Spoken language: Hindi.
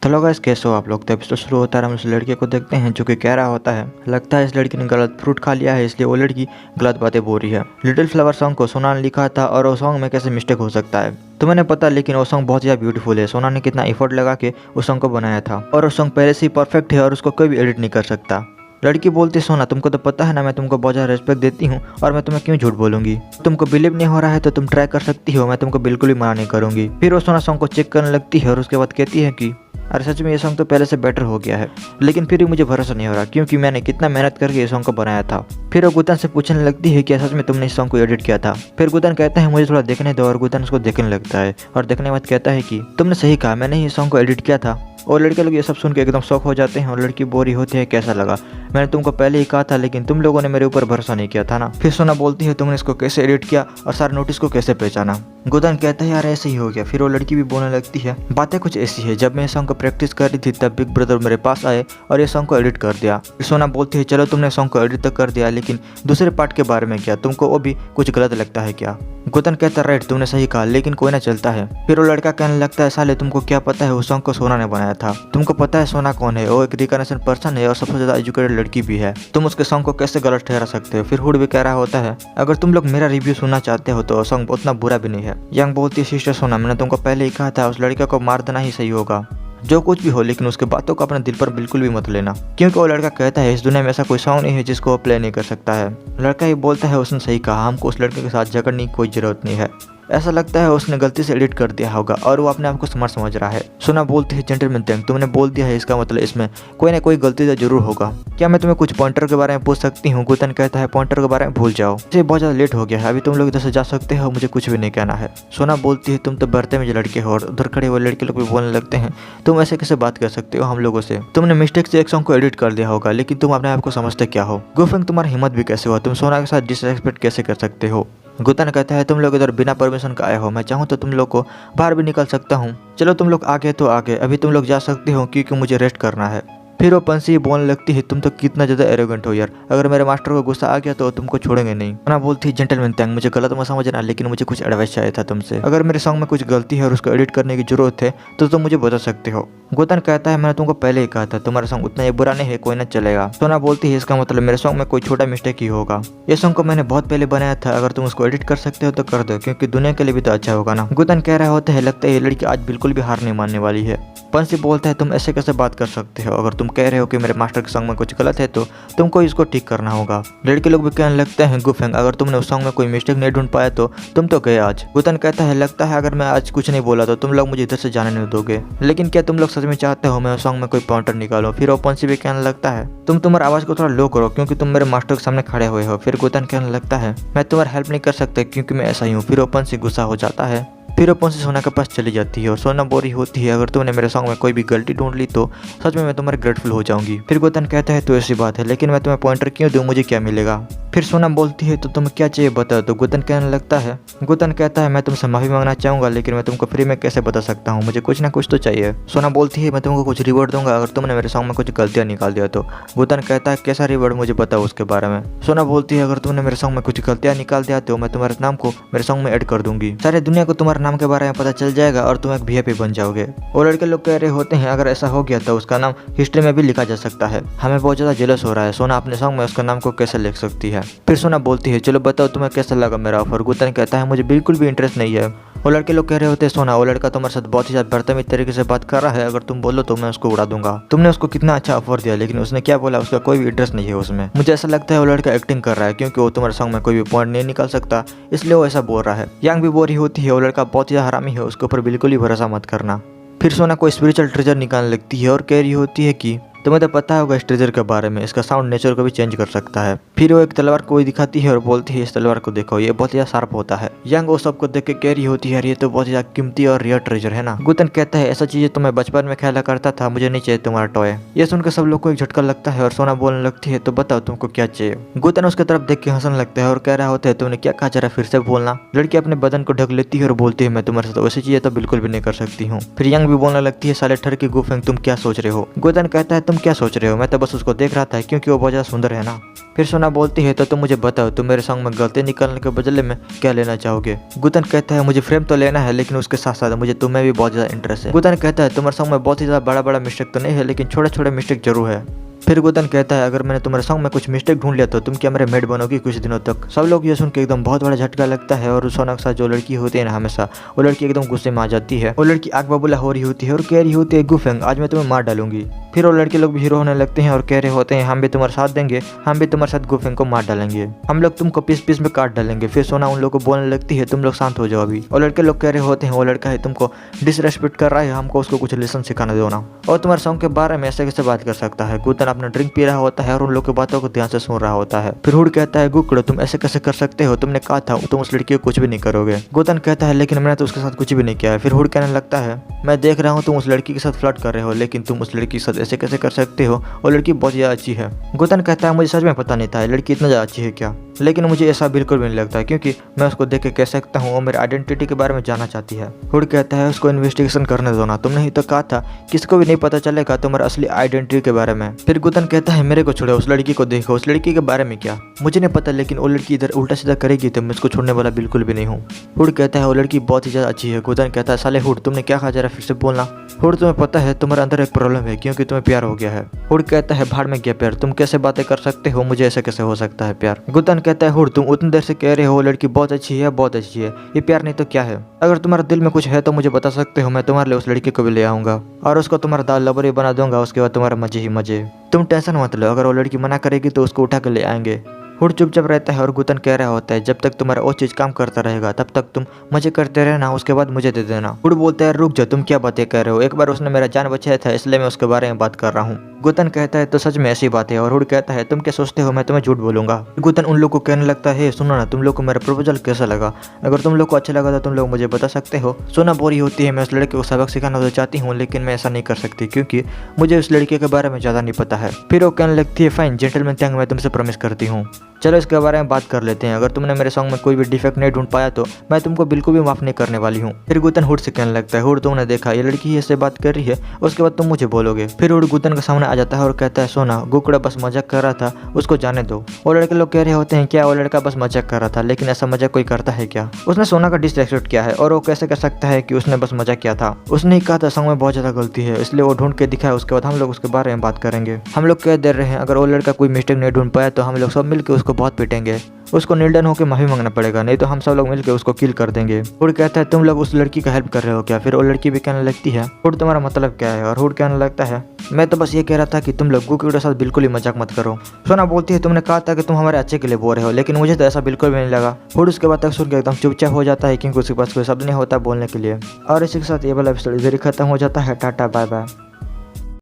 हेलो गाइस, कैसे हो आप लोग। तो एपिसोड शुरू होता है, हम उस लड़के को देखते हैं जो कि कह रहा होता है लगता है इस लड़की ने गलत फ्रूट खा लिया है, इसलिए वो लड़की गलत बातें बोल रही है। लिटिल फ्लावर सॉन्ग को सोना ने लिखा था और वो सॉन्ग में कैसे मिस्टेक हो सकता है तो मैंने पता, लेकिन वो सॉन्ग बहुत ज़्यादा ब्यूटीफुल है। सोना ने कितना एफर्ट लगा के उस सॉन्ग को बनाया था और वो सॉन्ग पहले से ही परफेक्ट है और उसको कोई भी एडिट नहीं कर सकता। लड़की बोलती, सोना तुमको तो पता है ना मैं तुमको बहुत ज़्यादा रिस्पेक्ट देती हूँ और मैं तुम्हें क्यों झूठ बोलूंगी। तुमको बिलीव नहीं हो रहा है तो तुम ट्राई कर सकती हो, मैं तुमको बिल्कुल भी मना नहीं करूंगी। फिर वो सोना सॉन्ग को चेक करने लगती है और उसके बाद कहती है कि अरे सच में ये सॉन्ग तो पहले से बेटर हो गया है, लेकिन फिर भी मुझे भरोसा नहीं हो रहा क्योंकि मैंने कितना मेहनत करके ये सॉन्ग को बनाया था। फिर वो गुतन से पूछने लगती है कि सच में तुमने इस सॉन्ग को एडिट किया था। फिर गुतन कहता है मुझे थोड़ा देखने दो और गुतन उसको देखने लगता है और देखने के बाद कहता है कि तुमने सही कहा, मैंने ही इस सॉन्ग को एडिट किया था। और लड़के लोग ये सब सुन के एकदम शौक हो जाते हैं और लड़की बोरी होती है कैसा लगा, मैंने तुमको पहले ही कहा था लेकिन तुम लोगों ने मेरे ऊपर भरोसा नहीं किया था ना। फिर सोना बोलती है तुमने इसको कैसे एडिट किया और सारे नोटिस को कैसे पहचाना। गुतन कहता है यार ऐसे ही हो गया। फिर वो लड़की भी बोलने लगती है बातें कुछ ऐसी है, जब मैं इस सॉन्ग को प्रैक्टिस कर रही थी तब बिग ब्रदर मेरे पास आए और ये सॉन्ग को एडिट कर दिया। फिर सोना बोलती है चलो तुमने सॉन्ग को एडिट तो कर दिया, लेकिन दूसरे पार्ट के बारे में क्या, तुमको वो भी कुछ गलत लगता है क्या। गुतन कहता है राइट तुमने सही कहा, लेकिन कोई ना चलता है। फिर वो लड़का कहने लगता है साले तुमको क्या पता है उस सॉन्ग को सोना ने बनाया था, तुमको पता है सोना कौन है, वो एक रिकॉग्निशन पर्सन है और सबसे ज्यादा एजुकेटेड लड़की भी है, तुम उसके सॉन्ग को कैसे गलत ठहरा सकते हो। फिर हुड भी कह रहा होता है अगर तुम लोग मेरा रिव्यू सुनना चाहते हो तो सॉन्ग उतना बुरा भी नहीं है। यंग बोलती है सिस्टर सोना मैंने तुमको पहले ही कहा था उस लड़के को मार देना ही सही होगा, जो कुछ भी हो, लेकिन उसके बातों को अपने दिल पर बिल्कुल भी मत लेना, क्योंकि वो लड़का कहता है इस दुनिया में ऐसा कोई सॉन्ग नहीं है जिसको वो प्ले नहीं कर सकता है। लड़का ये बोलता है उसने सही कहा, हमको उस लड़के के साथ झगड़ने की कोई जरूरत नहीं है, ऐसा लगता है उसने गलती से एडिट कर दिया होगा और वो अपने आप को स्मार्ट समझ रहा है। सोना बोलती है जेंटलमैन थैंक, तुमने बोल दिया है इसका मतलब इसमें कोई ना कोई गलती तो जरूर होगा, क्या मैं तुम्हें कुछ पॉइंटर के बारे में पूछ सकती हूँ। गुतन कहता है पॉइंटर के बारे में भूल जाओ, इसे बहुत ज़्यादा लेट हो गया है, अभी तुम लोग इधर से जा सकते हो, मुझे कुछ भी नहीं कहना है। सोना बोलती है तुम तो बढ़ते में लड़के हो और उधर खड़े हुए लड़के लोग भी बोलने लगते हैं तुम ऐसे कैसे बात कर सकते हो हम लोगों से, तुमने मिस्टेक से एक सॉन्ग को एडिट कर दिया होगा, लेकिन तुम अपने आप को समझते क्या हो। गुफेंग तुम्हारी हिम्मत भी कैसे हो, तुम सोना के साथ डिसरेस्पेक्ट कैसे कर सकते हो। गुतन कहता है तुम लोग इधर बिना परमिशन का आए हो, मैं चाहूँ तो तुम लोग को बाहर भी निकल सकता हूँ, चलो तुम लोग आगे तो आगे, अभी तुम लोग जा सकते हो क्योंकि मुझे रेस्ट करना है। फिर वो पंसी बोलने लगती है तुम तो कितना ज़्यादा एरोगेंट हो यार, अगर मेरे मास्टर को गुस्सा आ गया तो तुमको छोड़ेंगे नहीं। ना बोलती है जेंटलमैन थैंक, मुझे गलत मत समझना, लेकिन मुझे कुछ एडवाइस चाहिए था तुमसे, अगर मेरे सॉन्ग में कुछ गलती है और उसको एडिट करने की जरूरत है तो तुम मुझे बता सकते हो। गुतन कहता है मैंने तुमको पहले ही कहा था तुम्हारा सॉन्ग उतना ही बुरा नहीं है, कोई ना चलेगा। सोना बोलती है इसका मतलब मेरे सॉन्ग में कोई छोटा मिस्टेक ही होगा, ये सॉन्ग को मैंने बहुत पहले बनाया था, अगर तुम उसको एडिट कर सकते हो तो कर दो क्योंकि दुनिया के लिए भी तो अच्छा होगा ना। गुतन कह रहा होता है लगता है ये लड़की आज बिल्कुल भी हार नहीं मानने वाली है। पंसी बोलता है तुम ऐसे कैसे बात कर सकते हो, अगर तुम कह रहे हो कि मेरे मास्टर के सॉन्ग में कुछ गलत है तो तुमको इसको ठीक करना होगा। लड़के लोग भी कहने लगते हैं गुफेंग अगर तुमने उस सॉन्ग में कोई मिस्टेक नहीं ढूंढ पाया तो तुम तो गए आज। गुतन कहता है लगता है अगर मैं आज कुछ नहीं बोला तो तुम लोग मुझे इधर से जाने नहीं दोगे, लेकिन क्या तुम लोग सच में चाहते हो मैं सॉन्ग में कोई पॉइंटर निकालो। फिर वो पंसी भी कहने लगता है तुम तुम्हारी आवाज को थोड़ा लो करो क्योंकि तुम मेरे मास्टर के सामने खड़े हुए हो। फिर गुतन कहने लगता है मैं तुम्हारी हेल्प नहीं कर सकता क्योंकि मैं ऐसा ही हूँ। फिर वो पंसी गुस्सा हो जाता है, फिर वो पंसी सोना के पास चली जाती है और सोना बोरी होती है अगर तुमने मेरे सॉन्ग में कोई भी गलती ढूंढ ली तो सच में मैं तुम्हारे ग्रेटफुल हो जाऊंगी। फिर गुतन कहता है तो ऐसी बात है, लेकिन मैं तुम्हें पॉइंटर क्यों दूं, मुझे क्या मिलेगा। फिर सोना बोलती है तो तुम्हें क्या चाहिए बताओ। तो गुतन कहने लगता है गुतन कहता है मैं तुमसे माफी मांगना चाहूंगा, लेकिन मैं तुमको फ्री में कैसे बता सकता हूँ, मुझे कुछ ना कुछ तो चाहिए। सोना बोलती है मैं तुमको कुछ रिवॉर्ड दूंगा अगर तुमने मेरे सॉन्ग में कुछ गलतियां निकाल दिया तो। गुतन कहता है कैसा रिवॉर्ड, मुझे बताओ उसके बारे में। सोना बोलती है अगर तुमने मेरे सॉन्ग में कुछ गलतियां निकाल दिया तो मैं तुम्हारे नाम को मेरे सॉन्ग में ऐड कर दूंगी, सारे दुनिया को तुम्हारे नाम के बारे में पता चल जाएगा और तुम एक वीआईपी बन जाओगे। वो लड़के लोग कह रहे होते हैं अगर ऐसा हो गया तो उसका नाम हिस्ट्री में भी लिखा जा सकता है, हमें बहुत ज्यादा जेलस हो रहा है, सोना अपने सॉन्ग में उसका नाम को कैसे लिख सकती है। फिर सोना बोलती है चलो बताओ तुम्हें कैसा लगा मेरा ऑफर। गुतन कहता है मुझे बिल्कुल भी इंटरेस्ट नहीं है। वो लड़के लोग कह रहे होते हैं सोना वो लड़का तुम्हारे साथ बहुत ही ज्यादा बदतमीज तरीके से बात कर रहा है, अगर तुम बोलो तो मैं उसको उड़ा दूंगा, तुमने उसको कितना अच्छा ऑफर दिया लेकिन उसने क्या बोला उसका कोई भी इंटरेस्ट नहीं है उसमें। मुझे ऐसा लगता है वो लड़का एक्टिंग कर रहा है क्योंकि वो तुम्हारे सॉन्ग में कोई भी पॉइंट नहीं निकाल सकता, इसलिए वो ऐसा बोल रहा है। यंग भी बोरी होती है वो लड़का बहुत ही हरामी है, उसके ऊपर बिल्कुल ही भरोसा मत करना। फिर सोना कोई स्पिरिचुअल ट्रेजर निकालने लगती है और कह रही होती है कि तुम्हें तो पता होगा इस ट्रेजर के बारे में, इसका साउंड नेचर को भी चेंज कर सकता है। फिर वो एक तलवार को दिखाती है और बोलती है इस तलवार को देखो ये बहुत ज्यादा शार्प होता है। यंग वो सबको देख के कह रही होती है ये तो बहुत ज्यादा कीमती और रियर ट्रेजर है ना। गुतन कहता है ऐसा चीजें तो मैं बचपन में खेला करता था, मुझे नहीं चाहिए तुम्हारा टॉय। ये सुनकर सब लोग को एक झटका लगता है और सोना बोलने लगती है तो बताओ तुमको क्या चाहिए। गुतन उसके तरफ देख के हंसने लगता है और कह रहा होता है तुमने क्या कहा, जरा फिर से बोलना। लड़की अपने बदन को ढक लेती है और बोलती है मैं तुम्हारे साथ वैसी चीजें तो बिल्कुल भी नहीं कर सकती हूँ। फिर यंग भी बोलने लगती है साले ठर की गुफेंग तुम क्या सोच रहे हो। गुतन कहता है तुम तुम क्या सोच रहे हो, मैं तो बस उसको देख रहा था क्योंकि वो बहुत ज़्यादा सुंदर है ना। फिर सोना बोलती है तो तुम मुझे बताओ, तुम मेरे सॉन्ग में गलती निकालने के बदले में क्या लेना चाहोगे। गुतन कहता है मुझे फ्रेम तो लेना है, लेकिन उसके साथ साथ मुझे तुम्हें भी बहुत ज़्यादा इंटरेस्ट है। गुतन कहता है तुम्हारे सॉन्ग में बहुत ही ज़्यादा बड़ा बड़ा मिस्टेक तो नहीं है, लेकिन छोटे छोटे मिस्टेक जरूर है। फिर गुतन कहता है अगर मैंने तुम्हारे सॉन्ग में कुछ मिस्टेक ढूंढ लिया तो तुम क्या मेरे मेड बनोगी कुछ दिनों तक। सब लोग ये सुन के एकदम बहुत बड़ा झटका लगता है और सोना के साथ जो लड़की होती है ना, हमेशा वो लड़की एकदम गुस्से में आ जाती है। वो लड़की आग बबूला हो रही होती है और कह रही होती है गुफेंग आज मैं तुम्हें मार डालूंगी। फिर वो लड़के लोग भी हीरो होने लगते हैं और कह रहे होते हैं हम भी तुम्हारे साथ देंगे, हम भी तुम्हारे साथ गुफेंग को मार डालेंगे, हम लोग तुमको पीस पीस में काट डालेंगे। फिर सोना उन लोग को बोलने लगती है तुम लोग शांत हो जाओ अभी। और लड़के लोग कह रहे होते हैं वो लड़का है तुमको डिसरेस्पेक्ट कर रहा है, हमको उसको कुछ लेसन सिखाना दो ना, और तुम्हारे सॉन्ग के बारे में ऐसे कैसे बात कर सकता है। गुतन अपना ड्रिंक पी रहा होता है और उन लोग की बातों को ध्यान से सुन रहा होता है। फिर हुड कहता है गुकड़ो तुम ऐसे कैसे कर सकते हो, तुमने कहा था तुम उस लड़की को कुछ भी नहीं करोगे। गुतन कहता है लेकिन मैंने तो उसके साथ कुछ भी नहीं किया है। फिर हुड कहने लगता है मैं देख रहा हूँ तुम उस लड़की के साथ फ्लर्ट कर रहे हो, लेकिन तुम उस लड़की के साथ ऐसे कैसे कर सकते हो, वो लड़की बहुत ज़्यादा अच्छी है। गुतन कहता है मुझे सच में पता नहीं था लड़की इतना ज़्यादा अच्छी है क्या, लेकिन मुझे ऐसा बिल्कुल भी नहीं लगता क्योंकि मैं उसको देख के कह सकता हूँ वो मेरी आइडेंटिटी के बारे में जानना चाहती है। हुड कहता है उसको इन्वेस्टिगेशन करने दो ना, तुमने ही तो कहा था किसको भी नहीं पता चलेगा तुम्हारे असली आइडेंटिटी के बारे में। फिर गुतन कहता है मेरे को छोड़ो, उस लड़की को देखो, उस लड़की के बारे में क्या मुझे नहीं पता, लेकिन वो लड़की इधर उल्टा सीधा करेगी तो मैं उसको छोड़ने वाला बिल्कुल भी नहीं हूँ। हुड कहता है वो लड़की बहुत ही ज़्यादा अच्छी है। गुतन कहता है साले हुड तुमने क्या कहा जरा फिर से बोलना। हुड तुम्हें पता है तुम्हारे अंदर एक प्रॉब्लम है क्योंकि तुम्हें प्यार हो गया है। हुड कहता है भाड़ में गया प्यार, तुम कैसे बातें कर सकते हो, मुझे ऐसे कैसे हो सकता है प्यार। गुतन कहता है हुड तुम उतनी देर से कह रहे हो वो लड़की बहुत अच्छी है बहुत अच्छी है, ये प्यार नहीं तो क्या है। अगर तुम्हारे दिल में कुछ है तो मुझे बता सकते हो, मैं तुम्हारे लिए उस लड़की को भी ले आऊंगा और उसको तुम्हारा दाल लबरी बना दूंगा, उसके बाद तुम्हारा मजे ही मजे। तुम टेंशन मत लो, अगर वो लड़की मना करेगी तो उसको उठा कर ले आएंगे। हुड चुपचाप रहता है और गुतन कह रहा होता है जब तक तुम्हारा वो चीज़ काम करता रहेगा तब तक तुम मजे करते रहना, उसके बाद मुझे दे देना। हुड बोलता है रुक जाओ तुम क्या बातें कर रहे हो, एक बार उसने मेरा जान बचाया था इसलिए मैं उसके बारे में बात कर रहा हूँ। गुतन कहता है तो सच में ऐसी बात है, और हुड कहता है तुम क्या सोचते हो मैं तुम्हें झूठ बोलूंगा। गुतन उन लोग को कहने लगता है सुनो ना तुम लोग को मेरा प्रपोजल कैसा लगा, अगर तुम लोग को अच्छा लगा तो तुम लोग मुझे बता सकते हो। सोना बोरी होती है मैं उस लड़के को सबक सिखाना तो चाहती हूँ, लेकिन मैं ऐसा नहीं कर सकती क्योंकि मुझे उस लड़के के बारे में ज़्यादा नहीं पता है। फिर वो कहने लगती है फाइन जेंटलमैन थैंक, मैं तुमसे प्रॉमिस करती हूँ, चलो इसके बारे में बात कर लेते हैं। अगर तुमने मेरे सॉन्ग में कोई भी डिफेक्ट नहीं ढूंढ पाया तो मैं तुमको बिल्कुल भी माफ नहीं करने वाली हूँ। फिर गुतन हुड से कहने लगता है हुड तुमने देखा ये लड़की ऐसे बात कर रही है, उसके बाद तुम मुझे बोलोगे। फिर हुड गुतन के सामने आ जाता है और कहता है सोना गुकड़ा बस मजाक कर रहा था, उसको जाने दो। वो लड़के लोग कह रहे होते हैं क्या वो लड़का बस मजाक कर रहा था, लेकिन ऐसा मजाक कोई करता है क्या, उसने सोना का डिसरेस्पेक्ट किया है और वो कैसे कर सकता है कि उसने बस मजाक किया था, उसने ही कहा था सॉन्ग में बहुत ज्यादा गलती है इसलिए वो ढूंढ के दिखाया, उसके बाद हम लोग उसके बारे में बात करेंगे। हम लोग कह दे रहे हैं अगर वो लड़का कोई मिस्टेक नहीं ढूंढ पाया तो हम लोग सब मिलकर उसको बहुत पीटेंगे, उसको निर्डन होकर माफी मांगना पड़ेगा, नहीं तो हम सब लोग मिलकर उसको किल कर देंगे। हुड कहता है तुम लोग उस लड़की का हेल्प कर रहे हो क्या। फिर वो लड़की भी कहने लगती है हुड तुम्हारा मतलब क्या है, और हुड कहने लगता है मैं तो बस ये कह रहा था कि तुम लोग गुकी के साथ बिल्कुल ही मजाक मत करो। सोना बोलती है तुमने कहा था कि तुम हमारे अच्छे के लिए बोल रहे हो, लेकिन मुझे तो ऐसा बिल्कुल भी नहीं लगा। हुड उसके बाद तक सुन के एकदम चुपचाप हो जाता है क्योंकि उसके पास कोई शब्द नहीं होता बोलने के लिए। और इसी के साथ ये वाला एपिसोड इधर ही खत्म हो जाता है। Tata bye bye.